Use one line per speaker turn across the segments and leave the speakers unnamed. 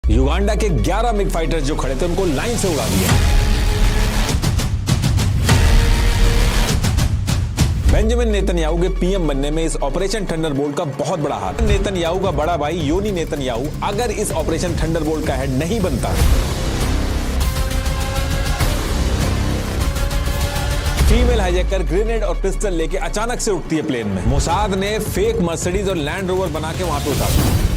Uganda के 11 MiG fighters जो खड़े थे उनको लाइन से उड़ा दिया। बेंजामिन नेतन्याहू के पीएम बनने में इस ऑपरेशन थंडरबोल्ट का बहुत बड़ा हाथ। नेतन्याहू का बड़ा भाई योनी नेतन्याहू अगर इस ऑपरेशन थंडरबोल्ट का हेड नहीं बनता, फीमेल हाईजैकर ग्रेनेड और पिस्टल लेके अचानक से उठती है प्लेन में। मोसाद ने फेक मर्सिडीज और लैंड रोवर बना के वहां पे उतारा।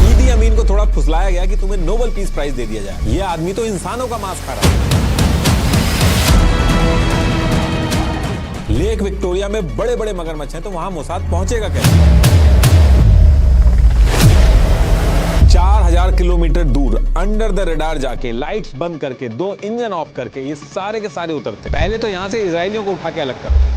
ईदी अमीन को थोड़ा फुसलाया गया कि तुम्हें नोबेल पीस प्राइज दे दिया जाए। ये आदमी तो इंसानों का मांस खा रहा है। लेक विक्टोरिया में बड़े बड़े मगरमच्छ हैं तो वहां मोसाद पहुंचेगा कैसे? 4000 किलोमीटर दूर अंडर द रडार जाके लाइट्स बंद करके 2 इंजन ऑफ करके ये सारे के सारे उतरते। पहले तो यहां से इजरायलियों को उठा के अलग कर।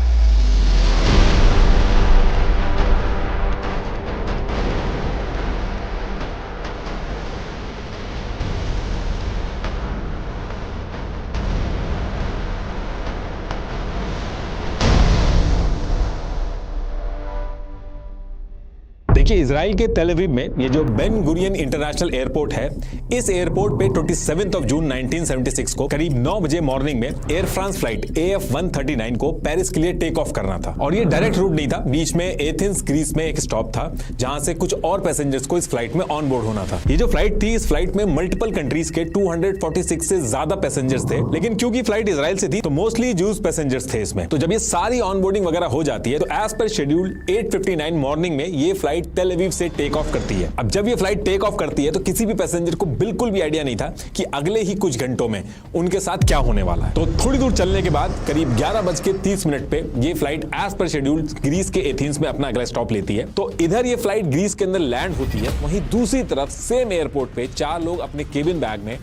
देखिए, इजराइल के तेल अवीव में ये जो बेन गुरियन इंटरनेशनल एयरपोर्ट है, इस एयरपोर्ट पे 27 जून 1976 को करीब 9 बजे मॉर्निंग में एयर फ्रांस फ्लाइट AF139 को पेरिस के लिए टेक ऑफ करना था। और ये डायरेक्ट रूट नहीं था, बीच में एथेंस ग्रीस में एक स्टॉप था जहां से कुछ और पैसेंजर्स को इस फ्लाइट में ऑन बोर्ड होना था। ये जो फ्लाइट थी, इस फ्लाइट में मल्टीपल कंट्रीज के 246 से ज्यादा पैसेंजर्स थे, लेकिन क्योंकि फ्लाइट इजराइल से थी तो मोस्टली जूस पैसेंजर्स थे इसमें। तो जब ये सारी ऑन बोर्डिंग वगैरह हो जाती है तो एज पर शेड्यूल 8:59 मॉर्निंग में ये फ्लाइट तेल अवीव से टेक ऑफ करती है। अब जब ये फ्लाइट टेक ऑफ करती है तो किसी भी पैसेंजर को बिल्कुल भी आइडिया नहीं था कि अगले ही कुछ घंटों में उनके साथ क्या होने वाला है। तो थोड़ी दूर चलने के बाद करीब 11:30 पे ये flight as per schedule Greece के एथेंस में अपना अगला स्टॉप लेती है। तो इधर ये फ्लाइट ग्रीस के अंदर लैंड होती है, वहीं दूसरी तरफ सेम एयरपोर्ट पे 4 लोग अपने केबिन बैग में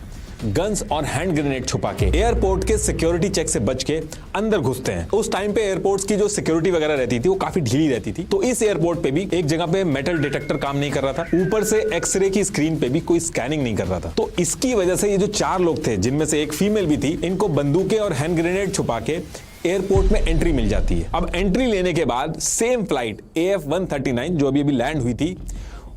गन्स और हैंड ग्रेनेड छुपा के एयरपोर्ट के सिक्योरिटी चेक से बच के अंदर घुसते हैं। उस टाइम पे एयरपोर्ट्स की जो सिक्योरिटी वगैरह रहती थी वो काफी ढीली रहती थी, तो इस एयरपोर्ट पे भी एक जगह पे मेटल डिटेक्टर काम नहीं कर रहा था, ऊपर से एक्सरे की स्क्रीन पे भी कोई स्कैनिंग नहीं कर रहा था। तो इसकी वजह से ये जो 4 लोग थे, जिनमें से एक फीमेल भी थी, इनको बंदूकें और हैंड ग्रेनेड छुपा के एयरपोर्ट में एंट्री मिल जाती है। अब एंट्री लेने के बाद सेम फ्लाइट AF139 जो अभी लांड हुई थी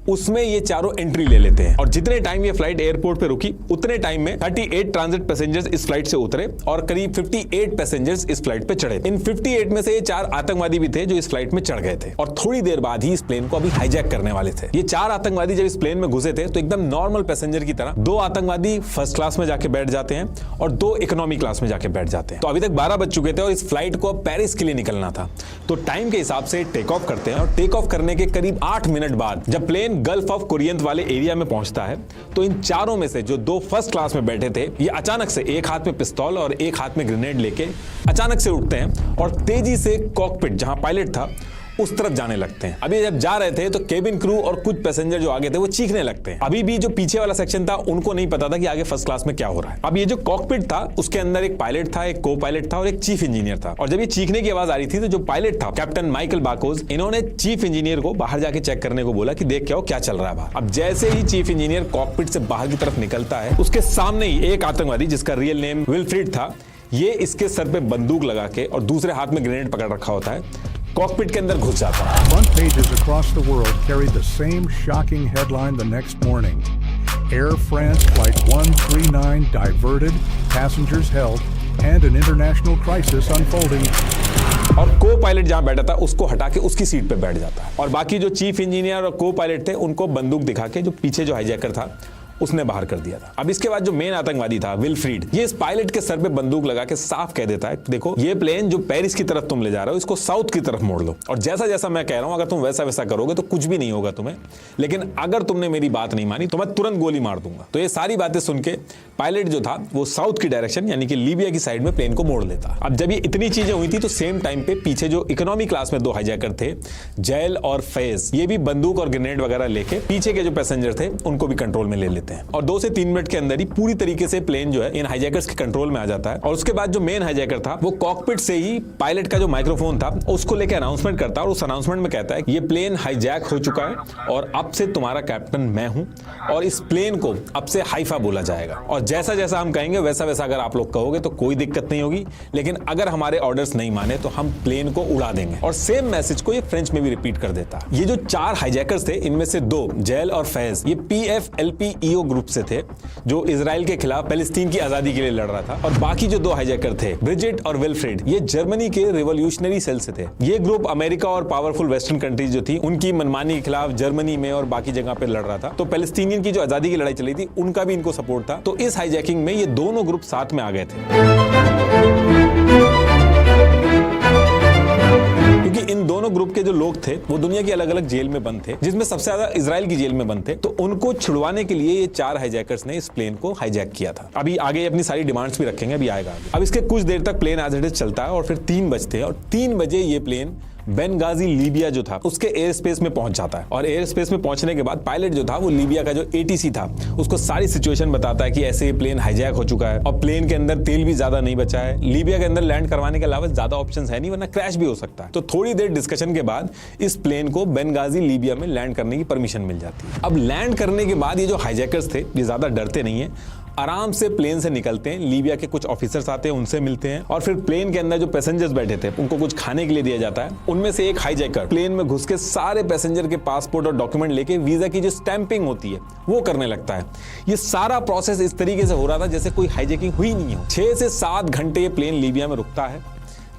उसमें ये चारों एंट्री ले लेते हैं। और जितने टाइम ये फ्लाइट एयरपोर्ट पे रुकी उतने टाइम में 38 ट्रांजिट पैसेंजर्स इस फ्लाइट से उतरे और करीब 58 पैसेंजर्स इस फ्लाइट पे चढ़े। इन 58 में से ये 4 आतंकवादी भी थे जो इस फ्लाइट में चढ़ गए थे और थोड़ी देर बाद ही इस प्लेन को अभी हाईजैक करने वाले थे। ये 4 आतंकवादी जब इस प्लेन में घुसे थे तो एकदम नॉर्मल पैसेंजर की तरह 2 आतंकवादी फर्स्ट क्लास में जाके बैठ जाते हैं और 2 इकोनॉमी क्लास में जाके बैठ जाते हैं। तो अभी तक 12 बज चुके थे और इस फ्लाइट को पेरिस के लिए निकलना था। तो टाइम के हिसाब से टेक ऑफ करते हैं और टेक ऑफ करने के करीब 8 मिनट बाद जब प्लेन गल्फ ऑफ कोरियन वाले एरिया में पहुंचता है तो इन चारों में से जो 2 फर्स्ट क्लास में बैठे थे, ये अचानक से एक हाथ में पिस्तौल और एक हाथ में ग्रेनेड लेके अचानक से उठते हैं और तेजी से कॉकपिट जहां पायलट था उस तरफ जाने लगते हैं। अभी जब जा रहे थे तो केबिन क्रू और कुछ पैसेंजर जो आगे थे वो चीखने लगते हैं। अभी भी जो पीछे वाला सेक्शन था उनको नहीं पता था कि आगे फर्स्ट क्लास में क्या हो रहा है। अब ये जो कॉकपिट था उसके अंदर एक पायलट था, एक को पायलट था और एक चीफ इंजीनियर था। और जब ये चीखने की आवाज आ रही थी तो जो पायलट था कैप्टन माइकल बाकोज, इन्होंने चीफ इंजीनियर को बाहर जाके चेक करने को बोला कि देख के आओ क्या चल रहा है बाहर। अब जैसे ही चीफ इंजीनियर कॉकपिट से बाहर की तरफ निकलता है उसके सामने ही एक आतंकवादी जिसका रियल नेम विल्फ्रीड था, ये इसके सर पे बंदूक लगा के और दूसरे हाथ में ग्रेनेड पकड़ रखा होता है, कॉकपिट के अंदर घुस जाता है।
Front pages across the world carried the same shocking headline the next morning. Air France Flight 139 diverted, passengers held, and an international crisis unfolding.
और को पायलट जहां बैठा था उसको हटा के उसकी सीट पे बैठ जाता है और बाकी जो चीफ इंजीनियर और को पायलट थे उनको बंदूक दिखा के जो पीछे जो हाईजैकर था उसने बाहर कर दिया था। अब इसके बाद जो मेन आतंकवादी था विल्फ्रीड, ये इस पायलट के सर पे बंदूक लगा के साफ कह देता है, देखो ये प्लेन जो पेरिस की तरफ तुम ले जा रहे हो इसको साउथ की तरफ मोड़ लो और जैसा जैसा मैं कह रहा हूं अगर तुम वैसा वैसा करोगे तो कुछ भी नहीं होगा तुम्हें, लेकिन अगर तुमने मेरी बात नहीं मानी तो मैं तुरंत गोली मार दूंगा। तो ये सारी बातें सुन के पायलट जो था वो साउथ की डायरेक्शन यानी कि लीबिया की साइड में प्लेन को मोड़ लेता। अब जब ये इतनी चीजें हुई थी तो सेम टाइम पे पीछे जो इकोनॉमी क्लास में 2 हाईजैकर थे, जैल और फैज, ये भी बंदूक और ग्रेनेड वगैरह लेके पीछे के जो पैसेंजर थे उनको भी कंट्रोल में ले लेते। देते हैं और 2 से 3 मिनट के अंदर ही पूरी तरीके से प्लेन जो है इन हाईजैकर्स के कंट्रोल में आ जाता है। और उसके बाद जो मेन हाईजैकर था वो कॉकपिट से ही पायलट का जो माइक्रोफोन था उसको लेकर अनाउंसमेंट करता है और उस अनाउंसमेंट में कहता है कि ये प्लेन हाईजैक हो चुका है और अब से तुम्हारा कैप्टन मैं हूं और इस प्लेन को अब से हाइफा बोला जाएगा और जैसा जैसा हम कहेंगे वैसा वैसा अगर आप लोग कहोगे तो कोई दिक्कत नहीं होगी, लेकिन अगर हमारे ऑर्डर्स नहीं माने तो हम प्लेन को उड़ा देंगे। और सेम मैसेज को ये फ्रेंच में भी रिपीट कर देता। ये जो 4 हाईजैकर्स थे इनमें से 2 जैल और फैज ये PFLP-EO ग्रुप से थे जो इजराइल के खिलाफ पैलेस्टीन की आजादी के लिए लड़ रहा था और बाकी जो 2 हाईजैकर थे ब्रिजिट और विल्फ्रेड ये जर्मनी के रिवॉल्यूशनरी सेल से थे। ये ग्रुप अमेरिका और पावरफुल वेस्टर्न कंट्रीज जो थी उनकी मनमानी के खिलाफ जर्मनी में और बाकी जगह पे लड़ रहा था। तो पैलेस्टीनियन की जो आजादी की लड़ाई चली थी उनका भी इनको सपोर्ट था। तो इस हाईजैकिंग में ये दोनों ग्रुप साथ में आ गए थे क्योंकि इन दोनों ग्रुप के जो लोग थे वो दुनिया की अलग अलग जेल में बंद थे, जिसमें सबसे ज्यादा इजराइल की जेल में बंद थे। तो उनको छुड़वाने के लिए ये 4 हाईजैकर्स ने इस प्लेन को हाईजैक किया था। अभी आगे अपनी सारी डिमांड्स भी रखेंगे, अभी आएगा आगे। अब इसके कुछ देर तक प्लेन एज इट इज चलता है और फिर 3 बजते हैं और 3 बजे ये प्लेन बेनगाजी लीबिया जो था उसके एयर स्पेस में पहुंच जाता है और एयर स्पेस में पहुंचने के बाद पायलट जो था वो लीबिया का जो ATC था उसको सारी सिचुएशन बताता है कि ऐसे ये प्लेन हाईजैक हो चुका है और प्लेन के अंदर तेल भी ज्यादा नहीं बचा है, लीबिया के अंदर लैंड करवाने के अलावा ज्यादा ऑप्शंस है नहीं वरना क्रैश भी हो सकता है। तो थोड़ी देर डिस्कशन के बाद इस प्लेन को बेनगाजी लीबिया में लैंड करने की परमिशन मिल जाती है। अब लैंड करने के बाद ये जो हाईजैकर्स थे ये ज्यादा डरते नहीं है, आराम से प्लेन से निकलते हैं, लीबिया के कुछ ऑफिसर्स आते हैं उनसे मिलते हैं और फिर प्लेन के अंदर जो पैसेंजर्स बैठे थे उनको कुछ खाने के लिए दिया जाता है। उनमें से एक हाईजैकर प्लेन में घुस के सारे पैसेंजर के पासपोर्ट और डॉक्यूमेंट लेके वीजा की जो स्टैंपिंग होती है वो करने लगता है। ये सारा प्रोसेस इस तरीके से हो रहा था जैसे कोई हाईजैकिंग हुई नहीं हो। 6 से 7 घंटे ये प्लेन लीबिया में रुकता है,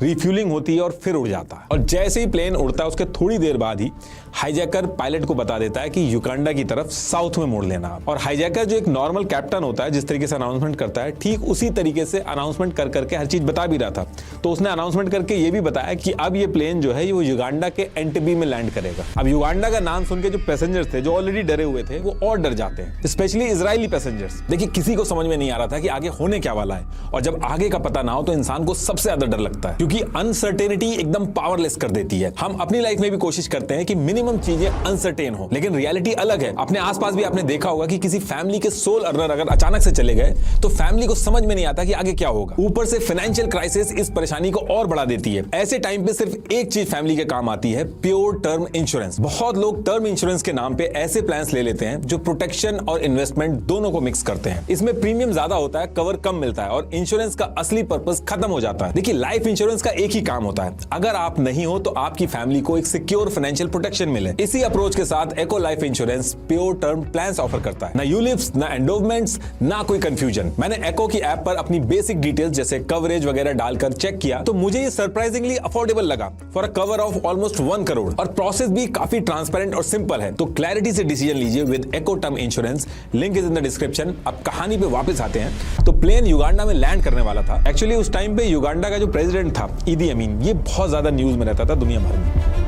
रिफ्यूलिंग होती है और फिर उड़ जाता है। और जैसे ही प्लेन उड़ता है उसके थोड़ी देर बाद ही हाईजैकर पायलट को बता देता है कि युगांडा की तरफ साउथ में मोड़ लेना। और हाईजैकर जो एक नॉर्मल कैप्टन होता है जिस तरीके से अनाउंसमेंट करता है ठीक उसी तरीके से अनाउंसमेंट कर करके हर चीज बता भी रहा था। तो उसने अनाउंसमेंट करके ये भी बताया कि अब ये प्लेन जो है वो युगांडा के एंटेबे में लैंड करेगा। अब युगांडा का नाम सुन के जो पैसेंजर्स थे जो ऑलरेडी डरे हुए थे वो और डर जाते हैं, स्पेशली इजरायली पैसेंजर्स। देखिए किसी को समझ में नहीं आ रहा था कि आगे होने क्या वाला है और जब आगे का पता ना हो तो इंसान को सबसे ज्यादा डर लगता है क्योंकि अनसर्टेनिटी एकदम पावरलेस कर देती है। हम अपनी लाइफ में भी कोशिश करते हैं कि मिनिमम चीजें अनसर्टेन हो, लेकिन रियलिटी अलग है। अपने आसपास भी आपने देखा होगा कि किसी फैमिली के सोल अर्नर अगर अचानक से चले गए तो फैमिली को समझ में नहीं आता कि आगे क्या होगा। ऊपर से फाइनेंशियल क्राइसिस इस परेशानी को और बढ़ा देती है। ऐसे टाइम पे सिर्फ एक चीज फैमिली के काम आती है, प्योर टर्म इंश्योरेंस। बहुत लोग टर्म इंश्योरेंस के नाम पे ऐसे प्लान्स ले लेते हैं जो प्रोटेक्शन और इन्वेस्टमेंट दोनों को मिक्स करते हैं। इसमें प्रीमियम ज्यादा होता है, कवर कम मिलता है और इंश्योरेंस का असली पर्पस खत्म हो जाता है। देखिए लाइफ इंश्योरेंस का एक ही काम होता है, अगर आप नहीं हो तो आपकी फैमिली को एक सिक्योर फाइनेंशियल प्रोटेक्शन मिले। इसी अप्रोच के साथ Acko life insurance pure term plans offer करता है। ना यूलिप्स, ना एंडोवमेंट्स, ना कोई कंफ्यूजन। मैंने एको की ऐप पर अपनी बेसिक डिटेल्स जैसे कवरेज वगैरह डालकर चेक किया तो मुझे ये सरप्राइजिंगली अफोर्डेबल लगा for a cover of almost 1 crore और प्रोसेस भी काफी ट्रांसपेरेंट और सिंपल है। तो क्लैरिटी से डिसीजन लीजिए with echo term insurance, link is in the description. अब कहानी पे वापस आते हैं तो प्लेन युगांडा में लैंड करने वाला था। एक्चुअली उस टाइम पे युगांडा का जो प्रेसिडेंट था ईदी अमीन, ये बहुत ज्यादा न्यूज में रहता था दुनिया भर में।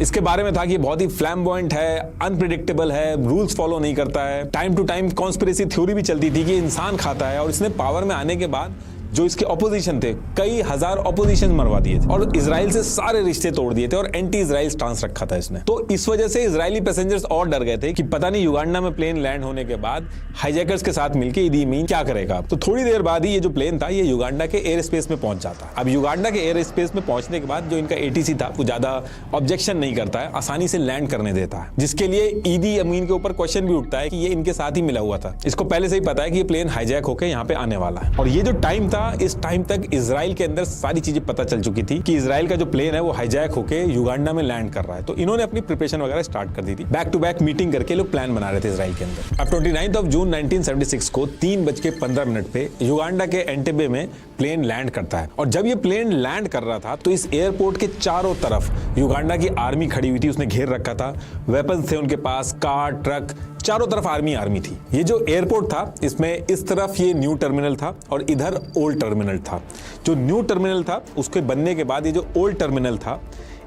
इसके बारे में था कि बहुत ही फ्लैम्बॉयंट है, अनप्रिडिक्टेबल है, रूल्स फॉलो नहीं करता है। Time to time conspiracy theory भी चलती थी कि इंसान खाता है और इसने पावर में आने के बाद जो इसके ऑपोजिशन थे कई हजार ऑपोजिशन मरवा दिए थे और इजराइल से सारे रिश्ते तोड़ दिए थे और एंटी इजराइल स्टांस रखा था इसने। तो इस वजह से इजरायली पैसेंजर्स और डर गए थे कि पता नहीं युगांडा में प्लेन लैंड होने के बाद हाईजैकर्स के साथ मिलकर ईदी अमीन क्या करेगा। तो थोड़ी देर बाद ही ये जो प्लेन था ये युगांडा के एयर स्पेस में पहुंच जाता। अब युगांडा के एयर स्पेस में पहुंचने के बाद जो इनका ATC था वो ज्यादा ऑब्जेक्शन नहीं करता है, आसानी से लैंड करने देता है, जिसके लिए ईदी अमीन के ऊपर क्वेश्चन भी उठता है कि ये इनके साथ ही मिला हुआ था। इसको पहले से ही पता है कि ये प्लेन हाईजैक होकर यहाँ पे आने वाला है। और ये जो टाइम था इस टाइम तक इजराइल के अंदर सारी चीजें पता चल चुकी थी कि इजराइल का जो प्लेन है वो हाईजैक होके युगांडा में लैंड कर रहा है। तो इन्होंने अपनी प्रिपरेशन वगैरह स्टार्ट कर दी थी। बैक टू बैक मीटिंग करके लोग प्लान बना रहे थे इजराइल के अंदर। अब 29 जून 1976 को 3:15 पे युगांडा के एंटेबे में प्लेन लैंड करता है। और जब ये प्लेन लैंड कर रहा था तो इस एयरपोर्ट के चारों तरफ युगांडा की आर्मी खड़ी हुई थी, उसने घेर रखा था, वेपन्स थे उनके पास, कार, ट्रक, चारों तरफ आर्मी थी। ये जो एयरपोर्ट था इसमें इस तरफ ये न्यू टर्मिनल था और इधर ओल्ड टर्मिनल था। जो न्यू टर्मिनल था उसके बनने के बाद ये जो ओल्ड टर्मिनल था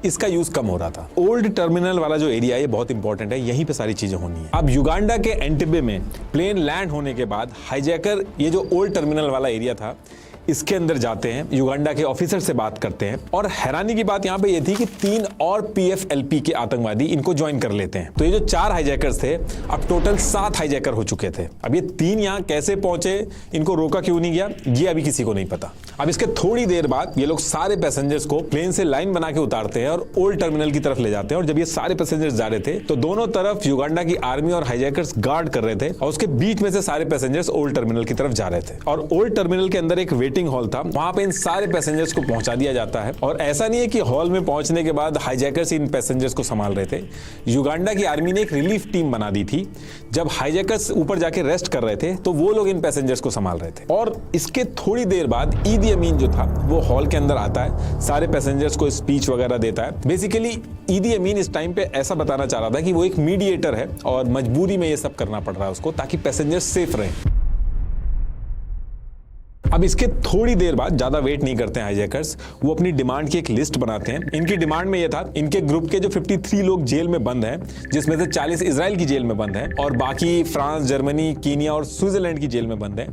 इसका यूज कम हो रहा था। ओल्ड टर्मिनल वाला जो एरिया है ये बहुत इंपॉर्टेंट है, यहीं पे सारी चीजें होनी है। अब युगांडा के एंटेबे में प्लेन लैंड होने के बाद हाईजैकर ये जो ओल्ड टर्मिनल वाला एरिया था इसके अंदर जाते हैं, युगांडा के ऑफिसर से बात करते हैं और हैरानी की बात यहाँ पे ये थी कि 3 और PFLP के आतंकवादी इनको ज्वाइन कर लेते हैं। तो ये जो 4 हाईजैकर्स थे, अब टोटल 7 हाईजैकर हो चुके थे। अब ये 3 यहाँ कैसे पहुंचे, इनको रोका क्यों नहीं गया, ये अभी किसी को नहीं पता। अब इसके थोड़ी देर बाद ये लोग सारे पैसेंजर्स को प्लेन से लाइन बना के उतारते हैं और ओल्ड टर्मिनल की तरफ ले जाते हैं। और जब ये सारे पैसेंजर्स जा रहे थे तो दोनों तरफ युगांडा की आर्मी और हाईजैकर्स गार्ड कर रहे थे और उसके बीच में से सारे पैसेंजर्स ओल्ड टर्मिनल की तरफ जा रहे थे। और ओल्ड टर्मिनल के अंदर एक वेटिंग हॉल था, वहां पे इन सारे पैसेंजर्स को पहुंचा दिया जाता है। और ऐसा नहीं है कि हॉल में पहुंचने के बाद हाईजैकर्स इन पैसेंजर्स को संभाल रहे थे। युगांडा की आर्मी ने एक रिलीफ टीम बना दी थी। जब हाईजैकर्स ऊपर जाके रेस्ट कर रहे थे तो वो लोग इन पैसेंजर्स को संभाल रहे थे। और इसके थोड़ी देर बाद ईदी अमीन जो था वो हॉल के अंदर आता है, सारे पैसेंजर्स को स्पीच वगैरह देता है। बेसिकली ईदी अमीन इस टाइम पे ऐसा बताना चाह रहा था कि वो एक मीडिएटर है और मजबूरी में ये सब करना पड़ रहा है उसको ताकि पैसेंजर्स सेफ रहें। अब इसके थोड़ी देर बाद, ज्यादा वेट नहीं करते हैं हाईजैकर्स, वो अपनी डिमांड की एक लिस्ट बनाते हैं। इनकी डिमांड में ये था, इनके ग्रुप के जो 53 लोग जेल में बंद हैं, जिसमें से 40 इजराइल की जेल में बंद हैं और बाकी फ्रांस, जर्मनी, कीनिया और स्विट्जरलैंड की जेल में बंद हैं,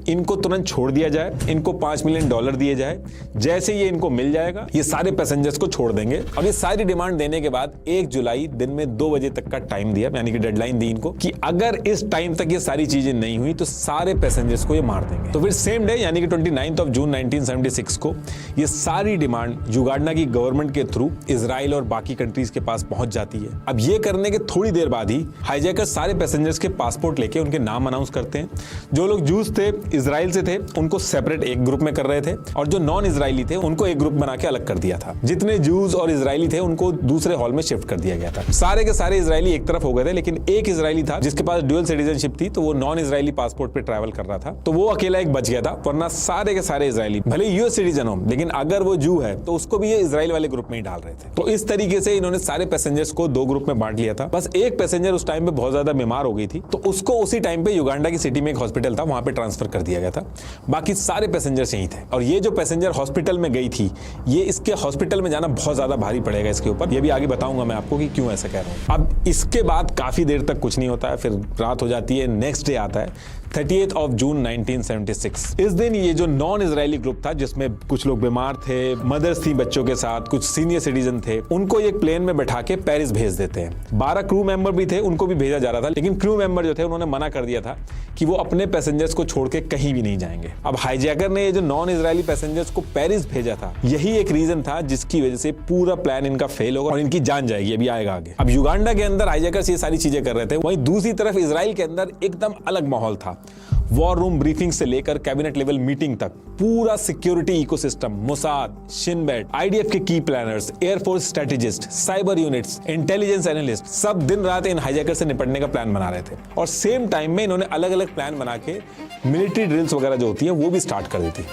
इनको तुरंत छोड़ दिया जाए। इनको $5 मिलियन दिए जाए। जैसे ये इनको मिल जाएगा, ये सारे पैसेंजर्स को छोड़ देंगे। और ये सारी डिमांड देने के बाद 1 जुलाई दिन में 2 बजे तक का टाइम दिया, यानी कि डेडलाइन दी इनको कि अगर इस टाइम तक ये सारी चीजें नहीं हुई तो सारे पैसेंजर्स को ये मार देंगे। तो फिर सेम डे यानी कि 29 जून 1976 को ये सारी डिमांड युगांडा की गवर्नमेंट के थ्रू इजराइल और बाकी कंट्रीज के पास पहुंच जाती है। अब ये करने के थोड़ी देर बाद ही हाईजैकर सारे पैसेंजर्स के पासपोर्ट लेके उनके नाम अनाउंस करते हैं। जो लोग जूस थे, इजराइल से थे, उनको सेपरेट एक ग्रुप में कर रहे थे और जो नॉन इजरायली थे उनको एक ग्रुप बना के अलग कर दिया था। जितने जूस और इजरायली थे उनको दूसरे हॉल में शिफ्ट कर दिया गया था। सारे के सारे इजरायली एक तरफ हो गए थे, लेकिन एक इजरायली था जिसके पास ड्यूअल सिटीजनशिप थी, तो वो नॉन इजरायली पासपोर्ट पे ट्रैवल कर रहा था, तो वो अकेला एक बच गया था। वरना सारे के सारे इजरायली भले यूएस सिटीजन हो, लेकिन अगर वो जू है तो उसको भी ये इजराइल वाले ग्रुप में ही डाल रहे थे। तो इस तरीके से इन्होंने सारे पैसेंजर्स को 2 ग्रुप में बांट लिया था। बस एक पैसेंजर उस टाइम पे बहुत ज्यादा बीमार हो गई थी, तो उसको उसी टाइम पे युगांडा की सिटी में एक हॉस्पिटल था, वहां पे ट्रांसफर कर दिया गया था। बाकी सारे पैसेंजर्स यहीं थे। और ये जो पैसेंजर हॉस्पिटल में गई थी, ये इसके हॉस्पिटल में जाना बहुत ज्यादा भारी पड़ेगा इसके ऊपर। ये भी आगे बताऊंगा मैं आपको कि क्यों ऐसा कह रहा हूं। अब इसके बाद काफी देर तक कुछ नहीं होता है, फिर रात हो जाती है। नेक्स्ट डे आता है 30 जून 1976। इस दिन ये जो नॉन इजरायली ग्रुप था, जिसमें कुछ लोग बीमार थे, मदर्स थी बच्चों के साथ, कुछ सीनियर सिटीजन थे, उनको एक प्लेन में बैठा के पेरिस भेज देते हैं। 12 क्रू मेंबर भी थे, उनको भी भेजा जा रहा था, लेकिन क्रू मेंबर जो थे उन्होंने मना कर दिया था कि वो अपने पैसेंजर्स को छोड़ के कहीं भी नहीं जाएंगे। अब हाईजैकर ने ये जो नॉन इजरायली पैसेंजर्स को पेरिस भेजा था, यही एक रीजन था जिसकी वजह से पूरा प्लान इनका फेल होगा और इनकी जान जाएगी। अभी आएगा आगे। अब युगांडा के अंदर हाईजैकर्स ये सारी चीजें कर रहे थे, वहीं दूसरी तरफ इजराइल के अंदर एकदम अलग माहौल था। वॉर रूम ब्रीफिंग से लेकर कैबिनेट लेवल मीटिंग तक पूरा security ecosystem, Mossad, Shin Bet, IDF के की planners, air force strategist, cyber units, intelligence analyst, सब दिन रात इन हाईजैकर से निपटने का प्लान बना रहे थे। और सेम टाइम में इन्होंने अलग अलग प्लान बना के मिलिट्री ड्रिल्स वगैरह जो होती है वो भी स्टार्ट कर दी थी।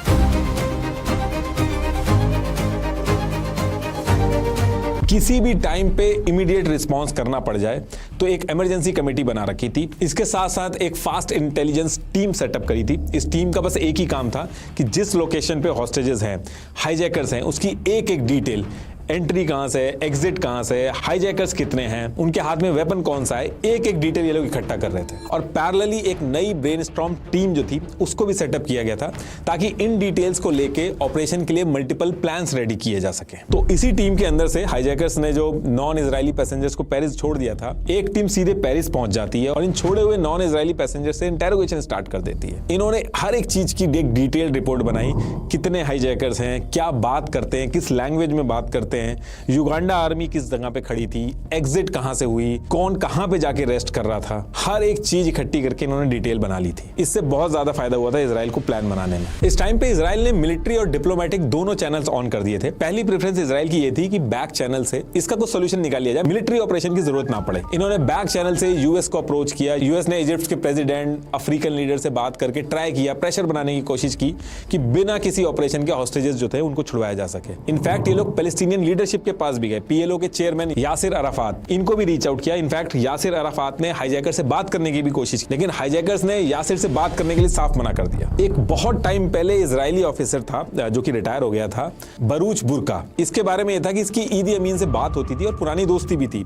किसी भी टाइम पे इमीडिएट रिस्पांस करना पड़ जाए तो एक इमरजेंसी कमेटी बना रखी थी। इसके साथ साथ एक फास्ट इंटेलिजेंस टीम सेटअप करी थी। इस टीम का बस एक ही काम था कि जिस लोकेशन पे हॉस्टेजेस हैं, हाईजैकर्स हैं, उसकी एक एक डिटेल, एंट्री कहां से है, एग्जिट कहां से है, हाईजैकर्स कितने हैं, उनके हाथ में वेपन कौन सा है, एक एक डिटेल ये लोग इकट्ठा कर रहे थे। और पैरेलली एक नई ब्रेनस्टॉर्म टीम जो थी उसको भी सेटअप किया गया था ताकि इन डिटेल्स को लेके ऑपरेशन के लिए मल्टीपल प्लान्स रेडी किए जा सके। तो इसी टीम के अंदर से हाईजैकर्स ने जो नॉन इजरायली पैसेंजर्स को पेरिस छोड़ दिया था, एक टीम सीधे पेरिस पहुंच जाती है और इन छोड़े हुए नॉन इजरायली पैसेंजर से इंटेरोगेशन स्टार्ट कर देती है। इन्होंने हर एक चीज की एक डिटेल्ड रिपोर्ट बनाई, कितने हाईजैकर्स हैं, क्या बात करते हैं, किस लैंग्वेज में बात करते हैं, युगांडा आर्मी किस जगह पे खड़ी थी, एग्जिट कहां से हुई, कौन कहां पे जाके रेस्ट कर रहा था, हर एक चीज इकट्ठी करके इन्होंने डिटेल बना ली थी। इससे बहुत ज्यादा फायदा हुआ था इजराइल को प्लान बनाने में। इस टाइम पे इजराइल ने मिलिट्री और डिप्लोमेटिक दोनों चैनल्स ऑन कर दिए थे। पहली प्रेफरेंस इजराइल की ये थी कि बैक चैनल से इसका कुछ सोल्यूशन निकाल लिया जाए, मिलिट्री ऑपरेशन की जरूरत ना पड़े। इन्होंने बैक चैनल से यूएस को अप्रोच किया। यूएस ने इजिप्ट के प्रेसिडेंट, अफ्रीकन लीडर से बात करके ट्राई किया, प्रेशर बनाने की कोशिश की कि बिना किसी ऑपरेशन के हॉस्टेजेस जो थे उनको छुड़वाया जा सके। इनफैक्ट ये लोग पैलेस्टीनियन लीडरशिप के पास भी गए। पीएलओ के चेयरमैन यासिर अराफात, इनको भी रीच आउट किया। इनफैक्ट यासिर अराफात ने हाईजैकर से बात करने की भी कोशिश की, लेकिन हाईजैकर्स ने यासिर से बात करने के लिए साफ मना कर दिया। एक बहुत टाइम पहले इजरायली ऑफिसर था जो कि रिटायर हो गया था, बरूच बुरका। इसके बारे में यह था कि इसकी ईदी अमीन से बात होती थी और पुरानी दोस्ती भी थी।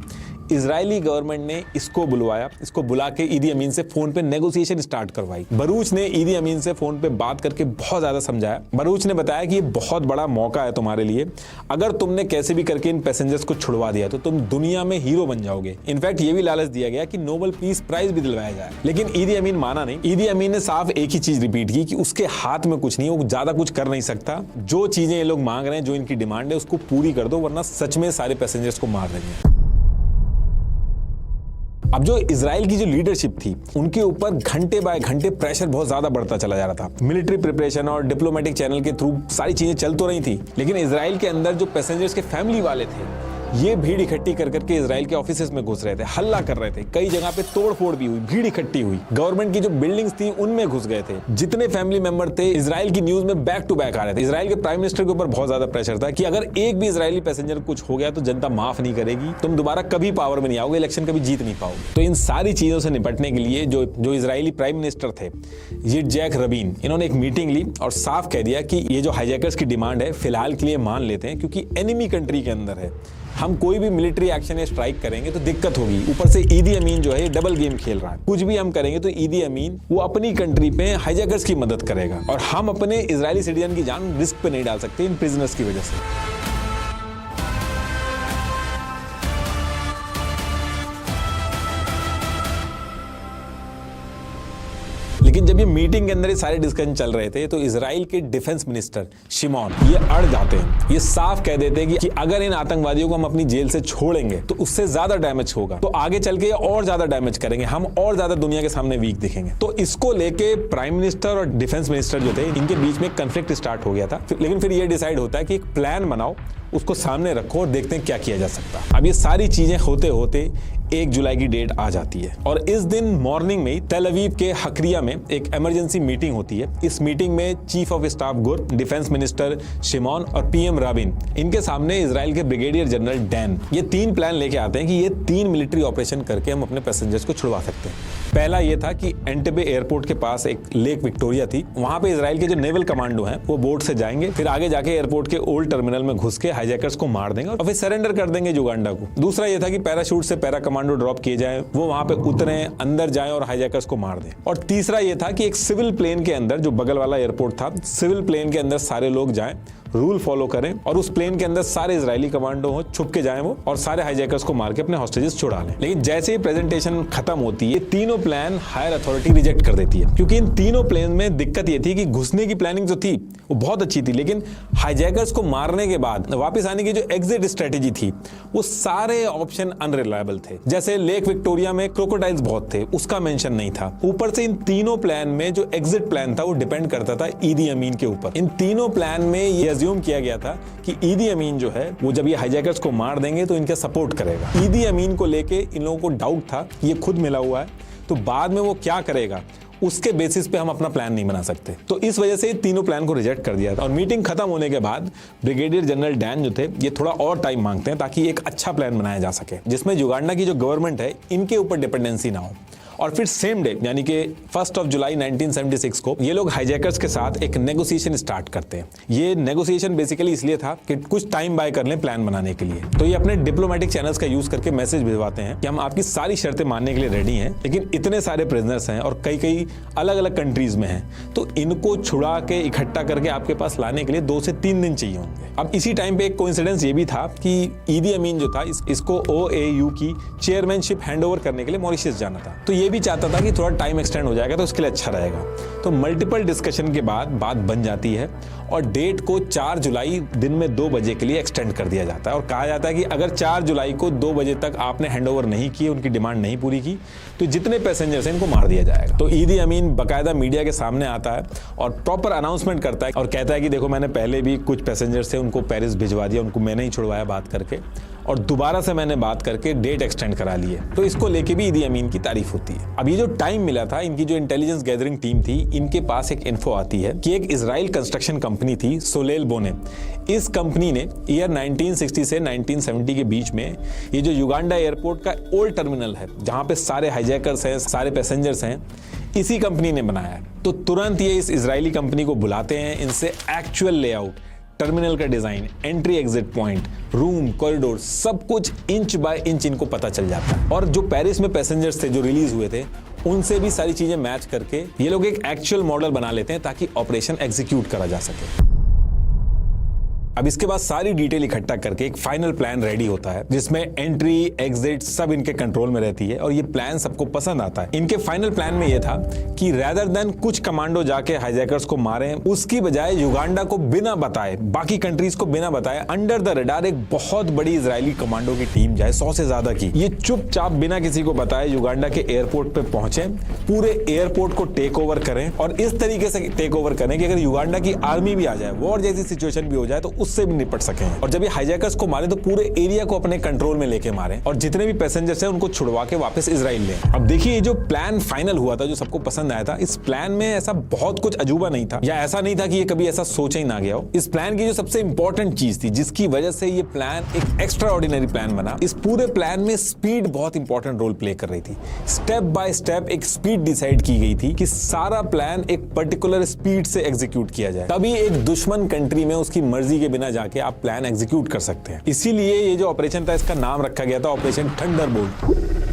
इजरायली गवर्नमेंट ने इसको बुलवाया, इसको बुला के ईदी अमीन से फोन पे नेगोशिएशन स्टार्ट करवाई। बरूच ने ईदी अमीन से फोन पे बात करके बहुत ज्यादा समझाया। बरूच ने बताया कि ये बहुत बड़ा मौका है तुम्हारे लिए, अगर तुमने कैसे भी करके इन पैसेंजर्स को छुड़वा दिया तो तुम दुनिया में हीरो बन जाओगे। इनफैक्ट ये भी लालच दिया गया कि नोबेल पीस प्राइज भी दिलवाया जाए, लेकिन ईदी अमीन माना नहीं। ईदी अमीन ने साफ एक ही चीज रिपीट की कि उसके हाथ में कुछ नहीं, वो ज्यादा कुछ कर नहीं सकता। जो चीजें ये लोग मांग रहे हैं, जो इनकी डिमांड है, उसको पूरी कर दो, वरना सच में सारे पैसेंजर्स को मार देंगे। अब जो इजराइल की जो लीडरशिप थी, उनके ऊपर घंटे बाय घंटे प्रेशर बहुत ज्यादा बढ़ता चला जा रहा था। मिलिट्री प्रिपरेशन और डिप्लोमेटिक चैनल के थ्रू सारी चीजें चल तो रही थी, लेकिन इजराइल के अंदर जो पैसेंजर्स के फैमिली वाले थे, ये भीड़ इकट्ठी कर करके इजराइल के ऑफिसेज में घुस रहे थे, हल्ला कर रहे थे। कई जगह पे तोड़फोड़ भी हुई, भीड़ इकट्ठी हुई। गवर्नमेंट की जो बिल्डिंग्स थी उनमें घुस गए थे। जितने फैमिली मेंबर थे इजराइल की न्यूज में बैक टू बैक आ रहे थे। इजराइल के प्राइम मिनिस्टर के ऊपर बहुत ज्यादा प्रेशर था कि अगर एक भी इजरायली पैसेंजर कुछ हो गया तो जनता माफ नहीं करेगी, तुम दोबारा कभी पावर में नहीं आओगे, इलेक्शन कभी जीत नहीं पाओगे। तो इन सारी चीजों से निपटने के लिए जो इजरायली प्राइम मिनिस्टर थे यित्ज़हाक रबीन, इन्होंने एक मीटिंग ली और साफ कह दिया कि ये जो हाईजैकर्स की डिमांड है फिलहाल के लिए मान लेते हैं, क्योंकि एनिमी कंट्री के अंदर है। हम कोई भी मिलिट्री एक्शन या स्ट्राइक करेंगे तो दिक्कत होगी। ऊपर से ईदी अमीन जो है ये डबल गेम खेल रहा है। कुछ भी हम करेंगे तो ईदी अमीन वो अपनी कंट्री पे हाईजैकर्स की मदद करेगा, और हम अपने इजरायली सिटीजन की जान रिस्क पे नहीं डाल सकते इन प्रिजनर्स की वजह से। लेकिन जब ये मीटिंग के अंदर ये सारे डिस्कशन चल रहे थे तो इजराइल के डिफेंस मिनिस्टर शिमोन ये अड़ जाते हैं। ये साफ कह देते हैं कि अगर इन आतंकवादियों को हम अपनी जेल से छोड़ेंगे तो उससे ज्यादा डैमेज होगा, तो आगे चल के और ज्यादा डैमेज करेंगे, हम और ज्यादा दुनिया के सामने वीक दिखेंगे। तो इसको लेके प्राइम मिनिस्टर और डिफेंस मिनिस्टर जो थे, इनके बीच में कंफ्लिक्ट स्टार्ट हो गया था। लेकिन फिर ये डिसाइड होता है कि एक प्लान बनाओ, उसको सामने रखो और देखते हैं क्या किया जा सकता है। अब ये सारी चीजें होते होते 1 जुलाई की डेट आ जाती है, और इस दिन मॉर्निंग में तेल अवीव के हकरिया में एक इमरजेंसी मीटिंग होती है। इस मीटिंग में चीफ ऑफ स्टाफ गुर, डिफेंस मिनिस्टर शिमोन और पीएम राबिन, इनके सामने इजराइल के ब्रिगेडियर जनरल डैन, ये 3 प्लान लेके आते हैं कि ये 3 मिलिट्री ऑपरेशन करके हम अपने पैसेंजर्स को छुड़वा सकते हैं। पहला ये था कि एंटेबे एयरपोर्ट के पास एक लेक विक्टोरिया थी, वहां पे इजराइल के जो नेवल कमांडो हैं वो बोट से जाएंगे, फिर आगे जाके एयरपोर्ट के ओल्ड टर्मिनल में घुस के हाईजैकर्स को मार देंगे और फिर सरेंडर कर देंगे युगांडा को। दूसरा ये था कि पैराशूट से पैरा कमांडो ड्रॉप किए जाए, वो वहां पे उतरे, अंदर जाएं और हाईजैकर्स को मार दें। और तीसरा ये था कि एक सिविल प्लेन के अंदर, जो बगल वाला एयरपोर्ट था, सिविल प्लेन के अंदर सारे लोग जाएं, रूल फॉलो करें और उस प्लेन के अंदर सारे इजरायली कमांडो हो, छुप के जाएं वो, और सारे हाईजैकर्स को मार के अपने हॉस्टेजेस छुड़ा लें। लेकिन जैसे ही प्रेजेंटेशन खत्म होती है, ये तीनों प्लान हायर अथॉरिटी रिजेक्ट कर देती है, क्योंकि इन तीनों प्लेन में दिक्कत ये थी कि घुसने की प्लानिंग जो थी वो बहुत अच्छी थी, लेकिन हाईजैकर्स को मारने के बाद वापस आने की जो एग्जिट स्ट्रेटेजी थी वो सारे ऑप्शन अनरिलायबल थे। जैसे लेक विक्टोरिया में क्रोकोडाइल्स बहुत थे, उसका मेंशन नहीं था। ऊपर से इन तीनों प्लान में जो एग्जिट प्लान था वो डिपेंड करता था ईदी अमीन के ऊपर। इन तीनों प्लान में ये अज्यूम किया गया था कि ईदी अमीन जो है वो जब ये हाईजैकर्स को मार देंगे तो इनका सपोर्ट करेगा। ईदी अमीन को लेके इन लोगों को डाउट था कि ये खुद मिला हुआ है, तो बाद में वो क्या करेगा उसके बेसिस पे हम अपना प्लान नहीं बना सकते। तो इस वजह से तीनों प्लान को रिजेक्ट कर दिया था। और मीटिंग खत्म होने के बाद ब्रिगेडियर जनरल डैन जो थे ये थोड़ा और टाइम मांगते हैं ताकि एक अच्छा प्लान बनाया जा सके, जिसमें युगांडा की जो गवर्नमेंट है इनके ऊपर डिपेंडेंसी ना हो। और फिर सेम डे यानी कि 1 जुलाई 1976 को ये लोग हाईजैकर्स के साथ एक नेगोशिएशन स्टार्ट करते हैं। ये नेगोशिएशन बेसिकली इसलिए था कि कुछ टाइम बाय कर लें प्लान बनाने के लिए। तो ये अपने डिप्लोमेटिक चैनल्स का यूज करके मैसेज भिजवाते हैं कि हम आपकी सारी शर्तें मानने के लिए रेडी हैं, लेकिन इतने सारे प्रिजनर्स हैं और कई अलग अलग कंट्रीज में हैं, तो इनको छुड़ा के इकट्ठा करके आपके पास लाने के लिए 2 से 3 दिन चाहिए होंगे। अब इसी टाइम पे एक कोइंसिडेंस ये भी था कि ईदी अमीन जो था इसको OAU की चेयरमैनशिप हैंडओवर करने के लिए मॉरिशस जाना था। तो ये भी चाहता था कि थोड़ा टाइम एक्सटेंड हो जाएगा तो उसके लिए अच्छा रहेगा। तो मल्टीपल डिस्कशन के बाद बात बन जाती है और डेट को 4 जुलाई दिन में 2 बजे के लिए एक्सटेंड कर दिया जाता है, और कहा जाता है कि अगर 4 जुलाई को 2 बजे तक आपने हैंडओवर नहीं किए, उनकी डिमांड नहीं पूरी की, तो जितने पैसेंजर्स हैं इनको मार दिया जाएगा। तो ईदी अमीन बाकायदा मीडिया के सामने आता है और प्रॉपर अनाउंसमेंट करता है और कहता है कि देखो मैंने पहले भी कुछ पैसेंजर्स थे उनको पेरिस भिजवा दिया, उनको मैंने ही छुड़वाया बात करके, और दोबारा से मैंने बात करके डेट एक्सटेंड करा ली है। तो इसको लेके भी ईदी अमीन की तारीफ होती है। अब ये जो टाइम मिला था, इनकी जो इंटेलिजेंस गैदरिंग टीम थी, इनके पास एक इन्फो आती है कि एक इजराइल कंस्ट्रक्शन कंपनी थी सोलेल बोने। इस कंपनी ने ईयर 1960 से 1970 के बीच में ये जो युगांडा एयरपोर्ट का ओल्ड टर्मिनल है, जहां पे सारे हाईजैकर्स हैं, सारे पैसेंजर्स हैं, इसी कंपनी ने बनाया है। तो तुरंत ये इस इजरायली कंपनी को बुलाते हैं, इनसे एक्चुअल लेआउट टर्मिनल का design, entry exit point, room, corridor, सब कुछ इंच बाय इंच इनको पता चल जाता है। और जो पेरिस में पैसेंजर्स थे जो रिलीज हुए थे, उनसे भी सारी चीजें मैच करके ये लोग एक एक्चुअल मॉडल बना लेते हैं ताकि ऑपरेशन एग्जीक्यूट करा जा सके। अब इसके बाद सारी डिटेल इकट्ठा करके एक फाइनल प्लान रेडी होता है जिसमें एंट्री, एग्जिट सब इनके कंट्रोल में रहती है और ये प्लान सबको पसंद आता है। इनके फाइनल प्लान में ये था कि रेदर देन कुछ कमांडो जाके हाईजैकर्स को मारें, उसकी बजाय युगांडा को बिना बताए, बाकी कंट्रीज को बिना बताए अंडर द रडार एक बहुत बड़ी इजरायली कमांडो की टीम जाए, 100 से ज्यादा की, ये चुपचाप बिना किसी को बताए युगांडा के एयरपोर्ट पे पहुंचे, पूरे एयरपोर्ट को टेक ओवर करें और इस तरीके से टेक ओवर करें कि अगर युगांडा की आर्मी भी आ जाए, वॉर जैसी सिचुएशन भी हो जाए, तो उससे भी निपट सकें। और जब ये हाईजैकर्स को मारे तो पूरे एरिया को अपने कंट्रोल में लेके मारे और जितने भी पैसेंजर्स हैं उनको छुड़वा के वापस इजराइल ले। अब देखिए, ये जो प्लान फाइनल हुआ था, जो सबको पसंद आया था, इस प्लान में ऐसा बहुत कुछ अजूबा नहीं था या ऐसा नहीं था कि ये कभी ऐसा सोचा ही ना गया हो। इस प्लान की जो सबसे इंपॉर्टेंट चीज थी, जिसकी वजह से ये प्लान एक एक्स्ट्रा ऑर्डिनरी प्लान बना, इस पूरे प्लान में स्पीड बहुत इंपॉर्टेंट रोल प्ले कर रही थी। स्टेप बाय स्टेप एक स्पीड डिसाइड की गई थी कि सारा प्लान एक पर्टिकुलर स्पीड से एग्जीक्यूट किया जाए, तभी एक दुश्मन कंट्री में उसकी मर्जी के बिना जाके आप प्लान एग्जीक्यूट कर सकते हैं। इसीलिए ये जो ऑपरेशन था, इसका नाम रखा गया था ऑपरेशन थंडरबोल्ट।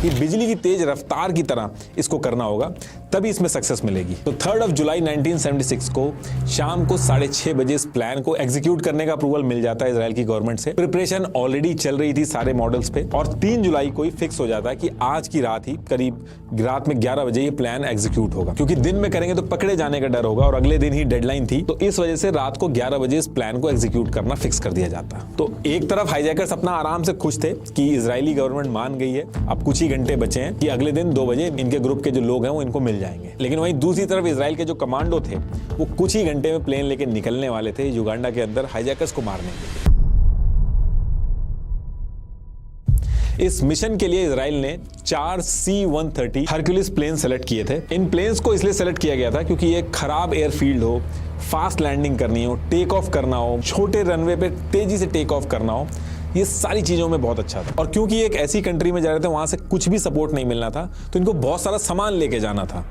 ये बिजली की तेज रफ्तार की तरह इसको करना होगा, तभी इसमें सक्सेस मिलेगी। तो 3 जुलाई 1976 को शाम को 6:30 बजे इस प्लान को एग्जीक्यूट करने का अप्रूवल मिल जाता है इजराइल की गवर्नमेंट से। प्रिपरेशन ऑलरेडी चल रही थी सारे मॉडल्स पे और 3 जुलाई को ही फिक्स हो जाता है कि आज की रात ही, करीब रात में 11 बजे ये प्लान एग्जीक्यूट होगा, क्योंकि दिन में करेंगे तो पकड़े जाने का डर होगा और अगले दिन ही डेडलाइन थी, तो इस वजह से रात को 11 बजे इस प्लान को एग्जीक्यूट करना फिक्स कर दिया जाता। तो एक तरफ हाईजैकर्स अपना आराम से खुश थे कि इजरायली गवर्नमेंट मान गई है, अब कुछ ही घंटे बचे हैं कि अगले दिन 2 बजे इनके ग्रुप के जो लोग हैं वो इनको मिल जाएंगे। लेकिन वहीं दूसरी तरफ इजराइल के जो कमांडो थे, वो कुछ ही घंटे में प्लेन लेके निकलने वाले थे युगांडा के अंदर हाईजैकर्स को मारने के लिए। इस मिशन के लिए इजराइल ने 4 C-130 हरक्यूलिस प्लेन सेलेक्ट किए थे। इन प्लेन्स को इसलिए सेलेक्ट किया गया था क्योंकि ये खराब एयरफील्ड हो, फास्ट लैंडिंग करनी हो, टेक ऑफ करना हो, छोटे रनवे पे तेजी से टेक ऑफ करना हो, ये सारी चीजों में बहुत अच्छा था। और क्योंकि एक ऐसी कंट्री में जा रहे थे वहां से कुछ भी सपोर्ट नहीं मिलना था, तो इनको बहुत सारा सामान लेके जाना था,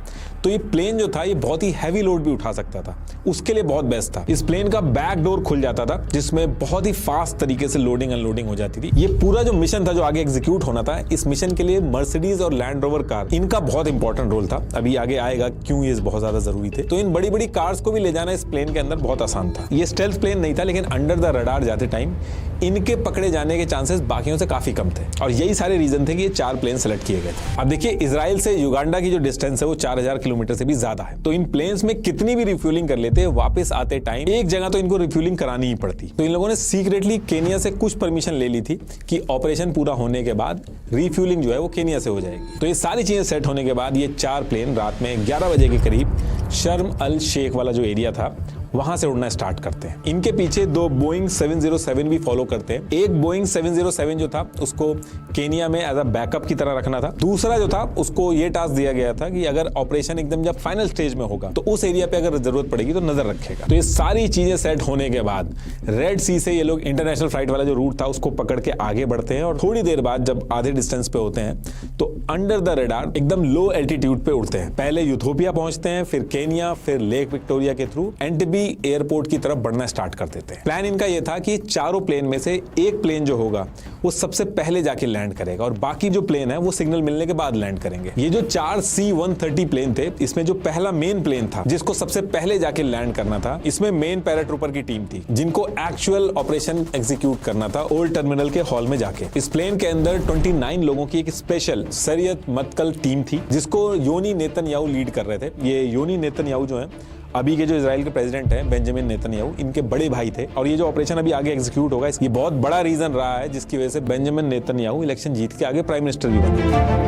तो ये प्लेन जो था ये बहुत ही हैवी लोड भी उठा सकता था, उसके लिए बहुत बेस्ट था। इस प्लेन का बैक डोर खुल जाता था जिसमें बहुत ही फास्ट तरीके से लोडिंग अनलोडिंग हो जाती थी। ये पूरा जो मिशन था जो आगे एग्जीक्यूट होना था, इस मिशन के लिए मर्सिडीज और लैंड रोवर कार, इनका बहुत इंपॉर्टेंट रोल था। अभी आगे आएगा क्यों ये बहुत ज्यादा जरूरी थे। तो इन बड़ी बड़ी कार्स को भी ले जाना इस प्लेन के अंदर बहुत आसान था। ये स्टेल्थ प्लेन नहीं था, लेकिन अंडर द रडार जाते टाइम इनके पकड़े जाने के चांसेस बाकियों से काफी कम थे और यही सारे रीजन थे कि ये 4 प्लेन सेलेक्ट किए गए थे। अब देखिए, इजराइल से युगांडा की जो डिस्टेंस है वो 4000 किलोमीटर से भी ज्यादा है, तो इन प्लेन्स में कितनी भी रिफ्यूलिंग कर लेते, वापस आते टाइम एक जगह तो इनको रिफ्यूलिंग करानी ही पड़ती। तो इन लोगों ने सीक्रेटली केनिया से कुछ परमिशन ले ली थी कि ऑपरेशन पूरा होने के बाद रिफ्यूलिंग जो है वो केनिया से हो जाएगी। तो ये सारी चीजें सेट होने के बाद ये 4 प्लेन रात में 11 बजे के करीब शर्म अल शेख वाला जो एरिया था वहां से उड़ना स्टार्ट करते हैं। इनके पीछे 2 बोइंग 707 भी फॉलो करते हैं। एक बोइंग 707 जो था उसको केनिया में एज अ बैकअप की तरह रखना था। दूसरा जो था उसको ये टास्क दिया गया था कि अगर ऑपरेशन एकदम जब फाइनल स्टेज में होगा तो उस एरिया पे अगर जरूरत पड़ेगी तो नजर रखेगा। तो ये सारी चीजें सेट होने के बाद रेड सी से ये लोग इंटरनेशनल फ्लाइट वाला जो रूट था उसको पकड़ के आगे बढ़ते हैं और थोड़ी देर बाद जब आधे डिस्टेंस पे होते हैं तो अंडर द रडार एकदम लो एल्टीट्यूड पे उड़ते हैं। पहले यूथोपिया पहुंचते हैं, फिर केनिया, फिर लेक विक्टोरिया के थ्रू एंटिबी एयरपोर्ट की तरफ बढ़ना स्टार्ट कर देते हैं। प्लान इनका यह था कि चारों प्लेन में से एक प्लेन जो होगा वो सबसे पहले जाके लैंड करेगा और बाकी जो प्लेन है वो सिग्नल मिलने के बाद लैंड करेंगे। ये जो 4 C-130 प्लेन थे, इसमें जो पहला मेन प्लेन था जिसको सबसे पहले जाके लैंड करना था, इसमें मेन पैराट्रूपर की टीम थी जिनको एक्चुअल ऑपरेशन एग्जीक्यूट करना था ओल्ड टर्मिनल के हॉल में जाके। इस प्लेन के अंदर 29 लोगों की एक स्पेशल सरियत मतकल टीम थी जिसको योनी नेतन्याहू लीड कर रहे थे। ये योनी नेतन्याहू जो है अभी के जो इजराइल के प्रेसिडेंट हैं बेंजामिन नेतन्याहू, इनके बड़े भाई थे और ये जो ऑपरेशन अभी आगे एग्जीक्यूट होगा ये बहुत बड़ा रीजन रहा है जिसकी वजह से बेंजामिन नेतन्याहू इलेक्शन जीत के आगे प्राइम मिनिस्टर भी बने।